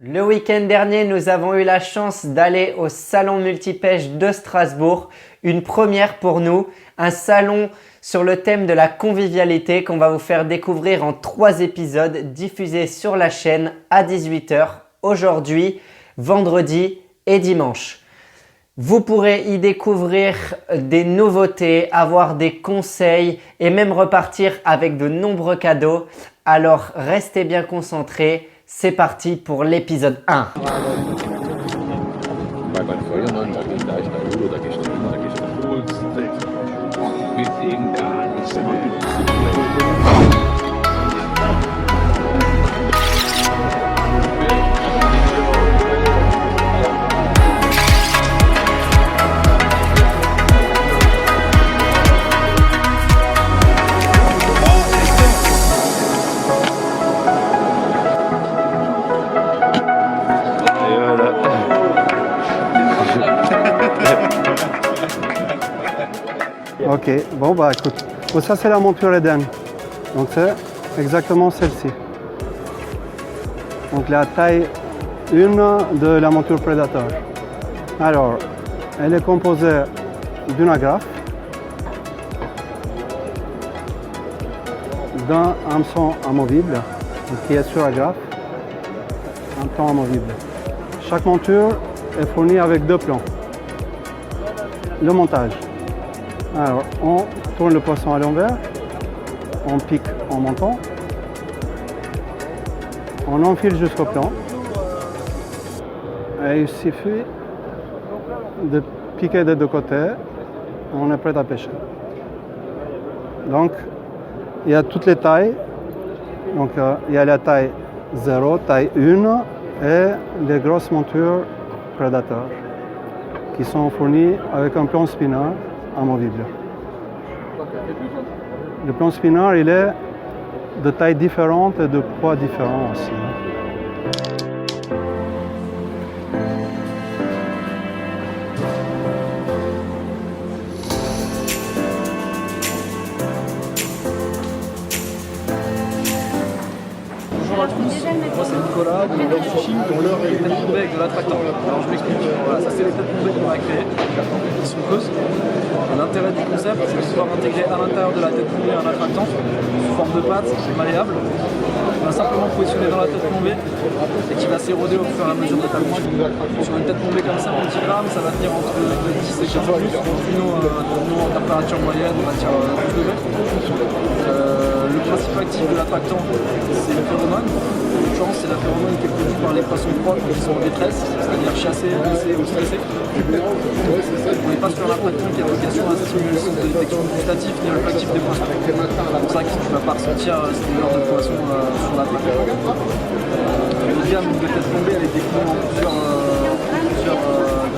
Le week-end dernier, nous avons eu la chance d'aller au Salon Multipêche de Strasbourg. Une première pour nous, un salon sur le thème de la convivialité qu'on va vous faire découvrir en 3 épisodes diffusés sur la chaîne à 18 h aujourd'hui, vendredi et dimanche. Vous pourrez y découvrir des nouveautés, avoir des conseils et même repartir avec de nombreux cadeaux. Alors restez bien concentrés. C'est parti pour l'épisode 1. Ok, bon bah écoute, bon, ça c'est la monture Eden, donc c'est exactement celle-ci. Donc la taille 1 de la monture Predator. Alors, elle est composée d'une agrafe, d'un hameçon amovible, qui est sur agrafe, un plan amovible. Chaque monture est fournie avec 2 plans. Le montage. Alors, on tourne le poisson à l'envers, on pique en montant, on enfile jusqu'au plan, et il suffit de piquer des 2 côtés, on est prêt à pêcher. Donc, il y a toutes les tailles, donc il y a la taille 0, taille 1 et les grosses montures Predator qui sont fournies avec un plan spinner amovible. Le plan spinner, il est de tailles différentes et de poids différents aussi. Bonjour à tous, moi c'est Nicolas de Love Fishing, dont l'heure est les têtes tombées avec de l'attractant. Alors je m'explique, voilà, ça c'est les têtes tombées qu'on a créées, qui sont creuses. L'intérêt du concept, c'est de pouvoir intégrer à l'intérieur de la tête tombée un attractant sous forme de pâte, malléable. On va simplement positionner dans la tête tombée et qui va s'éroder au fur et à mesure de ta bouche. Sur une tête tombée comme ça, 1 kg, ça va tenir entre 10 et 15 plus. Nous, en température moyenne, on va dire 12 degrés. Le principe actif de l'attractant, c'est le phéromone. En l'occurrence, c'est la phéromone qui est produite par les poissons froids quand ils sont en détresse, c'est-à-dire chassés, blessés ou stressés. On n'est pas sur un attractant qui a vocation à stimuler le sens de détection gustative ni olfactif des poissons. C'est pour ça que tu ne vas pas ressentir cette odeur de poisson sur l'attractant. La gamme de tête tombée, elle est déclinée en plusieurs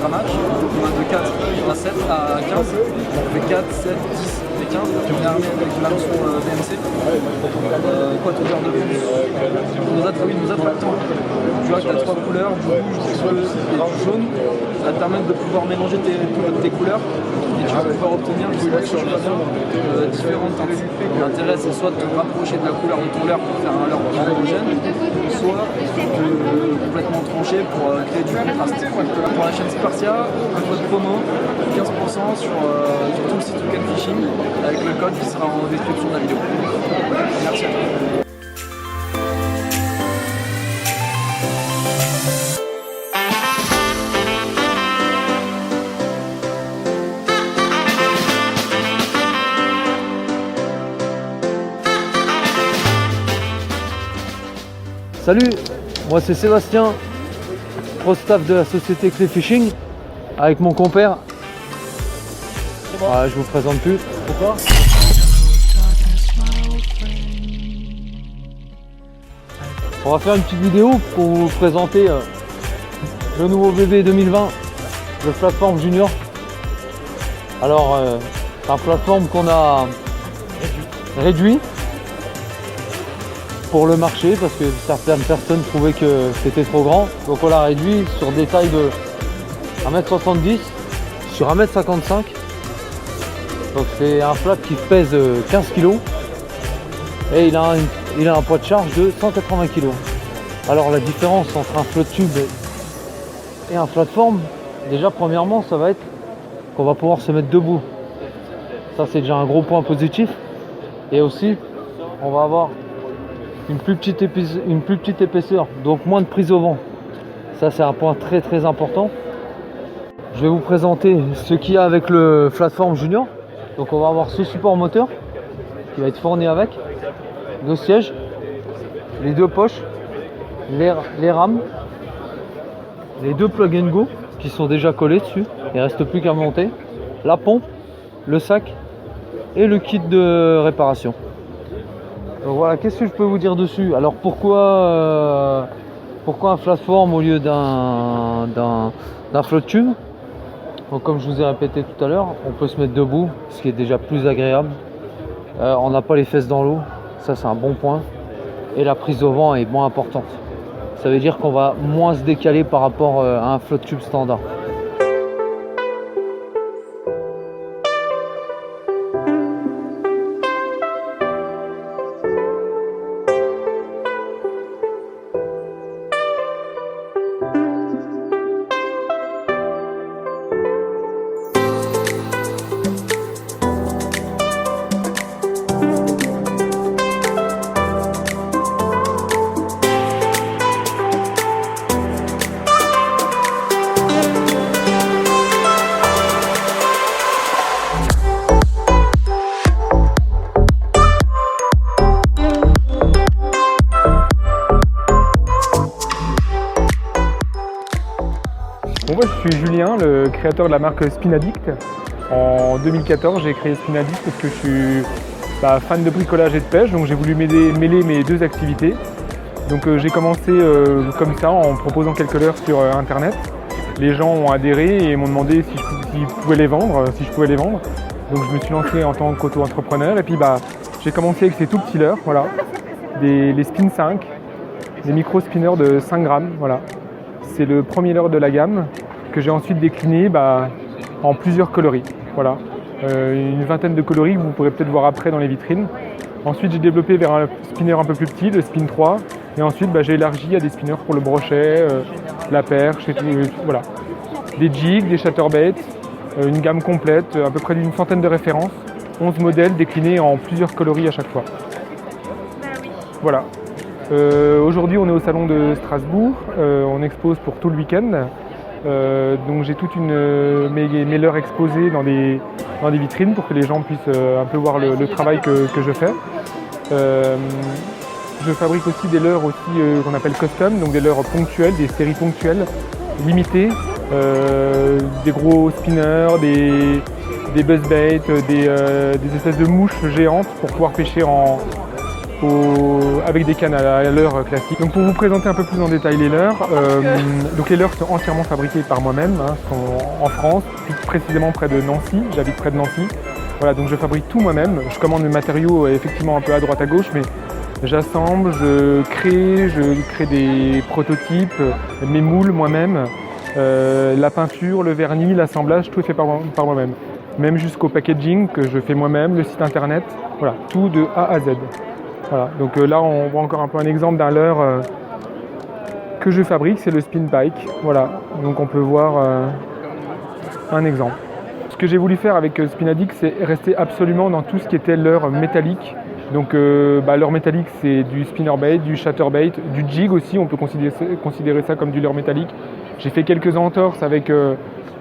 grammages. On va de 4 à 7 à 15. On fait 4, 7, 10 et 15. On est armé avec de l'hameçon BMC. Quoi te dire de plus? Nos attractants, tu vois que tu as 3 couleurs, du rouge, du bleu et du jaune. Ça va te permettre de pouvoir mélanger tes couleurs et tu vas pouvoir obtenir des situations différentes. L'intérêt, c'est soit de te rapprocher de la couleur de ton leurre pour faire un leurre plus homogène, soit de complètement trancher pour créer du contraste. Pour la chaîne Spartia, un code promo, 15% sur tout le site Weekend Fishing avec le code qui sera en description de la vidéo. Merci à tous. Salut, moi c'est Sébastien, pro staff de la société Clé Fishing, avec mon compère. Je vous présente plus. Pourquoi? On va faire une petite vidéo pour vous présenter le nouveau bébé 2020, le plateforme Junior. Alors, c'est un plateforme qu'on a réduit pour le marché parce que certaines personnes trouvaient que c'était trop grand, donc on l'a réduit sur des tailles de 1m70 sur 1m55. Donc c'est un flat qui pèse 15 kg et il a un poids de charge de 180 kg. Alors la différence entre un float tube et un plateforme, déjà premièrement ça va être qu'on va pouvoir se mettre debout. Ça c'est déjà un gros point positif. Et aussi on va avoir une plus petite épaisseur, donc moins de prise au vent. Ça c'est un point très très important. Je vais vous présenter ce qu'il y a avec le Flatform Junior. Donc on va avoir ce support moteur qui va être fourni avec, 2 sièges, les 2 poches, les rames, les 2 plug and go qui sont déjà collés dessus, il ne reste plus qu'à monter, la pompe, le sac et le kit de réparation. Donc voilà, qu'est-ce que je peux vous dire dessus? Alors pourquoi un Flatform au lieu d'un float tube? Donc comme je vous ai répété tout à l'heure, on peut se mettre debout, ce qui est déjà plus agréable. On n'a pas les fesses dans l'eau, ça c'est un bon point. Et la prise au vent est moins importante. Ça veut dire qu'on va moins se décaler par rapport à un float tube standard. Bon, moi, je suis Julien, le créateur de la marque Spin Addict. En 2014, j'ai créé Spin Addict parce que je suis fan de bricolage et de pêche, donc j'ai voulu mêler mes 2 activités. Donc j'ai commencé comme ça en proposant quelques leurres sur internet. Les gens ont adhéré et m'ont demandé si je pouvais les vendre. Donc je me suis lancé en tant qu'auto-entrepreneur et puis j'ai commencé avec ces tout petits leurres, voilà, les Spin 5, des micro-spinners de 5 grammes, voilà. C'est le premier leurre de la gamme que j'ai ensuite décliné en plusieurs coloris. Voilà. Une vingtaine de coloris que vous pourrez peut-être voir après dans les vitrines. Ensuite j'ai développé vers un spinner un peu plus petit, le Spin 3. Et ensuite j'ai élargi à des spinners pour le brochet, la perche, et tout, voilà. Des jigs, des chatterbaits, une gamme complète, à peu près d'une centaine de références, 11 modèles déclinés en plusieurs coloris à chaque fois. Voilà. Aujourd'hui on est au salon de Strasbourg, on expose pour tout le week-end, donc j'ai toutes mes leurres exposées dans des vitrines pour que les gens puissent un peu voir le travail que je fais. Je fabrique aussi des leurres qu'on appelle custom, donc des leurres ponctuelles, des séries ponctuelles, limitées, des gros spinners, des buzzbaits, des espèces de mouches géantes pour pouvoir pêcher avec des cannes à leurre classique. Donc pour vous présenter un peu plus en détail les leurres, donc les leurres sont entièrement fabriquées par moi-même, sont en France, plus précisément près de Nancy, j'habite près de Nancy. Voilà, donc je fabrique tout moi-même, je commande mes matériaux effectivement un peu à droite à gauche, mais j'assemble, je crée des prototypes, mes moules moi-même, la peinture, le vernis, l'assemblage, tout est fait par moi-même. Même jusqu'au packaging que je fais moi-même, le site internet, voilà, tout de A à Z. Voilà, donc là on voit encore un peu un exemple d'un leurre que je fabrique, c'est le Spin Pike. Voilà, donc on peut voir un exemple. Ce que j'ai voulu faire avec Spin Addict, c'est rester absolument dans tout ce qui était leurre métallique. Donc leurre métallique, c'est du spinnerbait, du chatterbait, du jig aussi, on peut considérer ça comme du leurre métallique. J'ai fait quelques entorses avec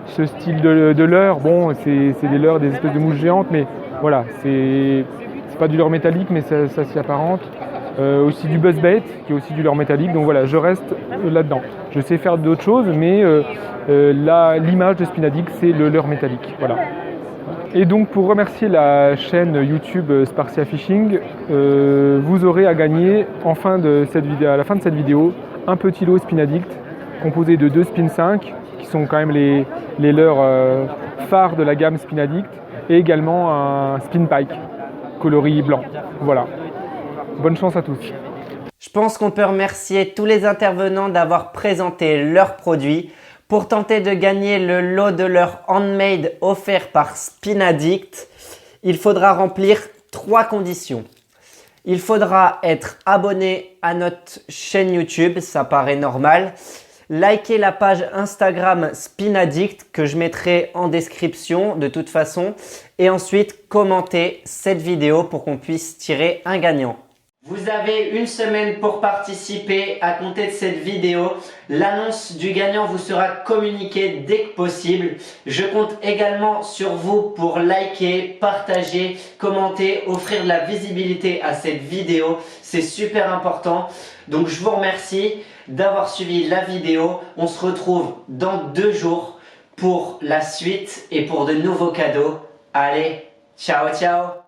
ce style de leurre. Bon, c'est des leurres, des espèces de mouches géantes, mais voilà, c'est pas du leurre métallique, mais ça s'y apparente. Aussi du buzzbait, qui est aussi du leurre métallique. Donc voilà, je reste là-dedans. Je sais faire d'autres choses, mais l'image de Spin Addict, c'est le leurre métallique. Voilà. Et donc pour remercier la chaîne YouTube Sparcia Fishing, vous aurez à gagner à la fin de cette vidéo un petit lot Spin Addict composé de 2 Spin 5 qui sont quand même les leurres phares de la gamme Spin Addict, et également un Spin Pike coloris blanc. Voilà. Bonne chance à tous. Je pense qu'on peut remercier tous les intervenants d'avoir présenté leurs produits. Pour tenter de gagner le lot de leurres handmade offert par Spin Addict, il faudra remplir 3 conditions. Il faudra être abonné à notre chaîne YouTube, ça paraît normal. Likez la page Instagram Spin Addict que je mettrai en description de toute façon. Et ensuite, commentez cette vidéo pour qu'on puisse tirer un gagnant. Vous avez une semaine pour participer à compter de cette vidéo. L'annonce du gagnant vous sera communiquée dès que possible. Je compte également sur vous pour liker, partager, commenter, offrir de la visibilité à cette vidéo. C'est super important. Donc je vous remercie d'avoir suivi la vidéo. On se retrouve dans 2 jours pour la suite et pour de nouveaux cadeaux. Allez, ciao ciao!